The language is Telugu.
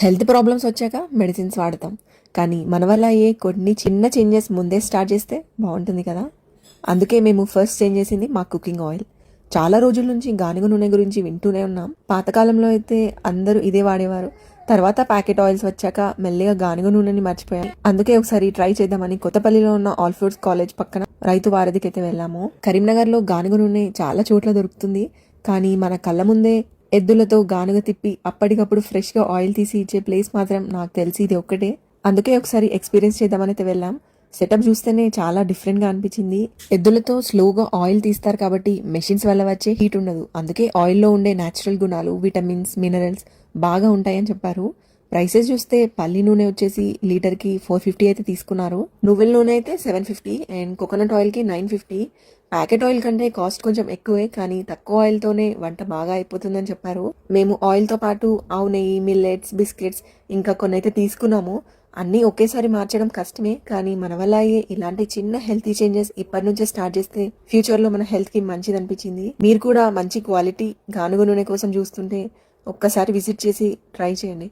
హెల్త్ ప్రాబ్లమ్స్ వచ్చాక మెడిసిన్స్ వాడతాం, కానీ మన వల్ల అయ్యే కొన్ని చిన్న చేంజెస్ ముందే స్టార్ట్ చేస్తే బాగుంటుంది కదా. అందుకే మేము ఫస్ట్ చేంజ్ చేసింది మా కుకింగ్ ఆయిల్. చాలా రోజుల నుంచి గానుగ నూనె గురించి వింటూనే ఉన్నాం. పాతకాలంలో అయితే అందరూ ఇదే వాడేవారు. తర్వాత ప్యాకెట్ ఆయిల్స్ వచ్చాక మెల్లిగా గానుగ నూనెని మర్చిపోయాం. అందుకే ఒకసారి ట్రై చేద్దామని కొత్తపల్లిలో ఉన్న ఆల్ ఫ్రూట్స్ కాలేజ్ పక్కన రైతు వారధికి అయితే వెళ్ళాము. కరీంనగర్లో గానుగ నూనె చాలా చోట్ల దొరుకుతుంది, కానీ మన కళ్ళ ముందే ఎద్దులతో గానుగ తిప్పి అప్పటికప్పుడు ఫ్రెష్గా ఆయిల్ తీసి ఇచ్చే ప్లేస్ మాత్రం నాకు తెలిసి ఇది ఒక్కటే. అందుకే ఒకసారి ఎక్స్పీరియన్స్ చేద్దామనైతే వెళ్ళాం. సెటప్ చూస్తేనే చాలా డిఫరెంట్గా అనిపించింది. ఎద్దులతో స్లోగా ఆయిల్ తీస్తారు కాబట్టి మెషిన్స్ వల్ల వచ్చే హీట్ ఉండదు. అందుకే ఆయిల్లో ఉండే న్యాచురల్ గుణాలు, విటమిన్స్, మినరల్స్ బాగా ఉంటాయని చెప్పారు. ప్రైసెస్ చూస్తే పల్లి నూనె వచ్చేసి లీటర్కి 450 అయితే తీసుకున్నారు. నువ్వుల నూనె అయితే 750 అండ్ కోకోనట్ ఆయిల్కి 950. ప్యాకెట్ ఆయిల్ కంటే కాస్ట్ కొంచెం ఎక్కువే, కానీ తక్కువ ఆయిల్తోనే వంట బాగా అయిపోతుందని చెప్పారు. మేము ఆయిల్తో పాటు ఆవు నెయ్యి, మిల్లెట్స్, బిస్కెట్స్ ఇంకా కొన్ని అయితే తీసుకున్నాము. అన్నీ ఒకేసారి మార్చడం కష్టమే, కానీ మన వల్ల అయ్యే ఇలాంటి చిన్న హెల్తీ చేంజెస్ ఇప్పటి నుంచే స్టార్ట్ చేస్తే ఫ్యూచర్లో మన హెల్త్కి మంచిది అనిపించింది. మీరు కూడా మంచి క్వాలిటీ గానుగ నూనె కోసం చూస్తుంటే ఒక్కసారి విజిట్ చేసి ట్రై చేయండి.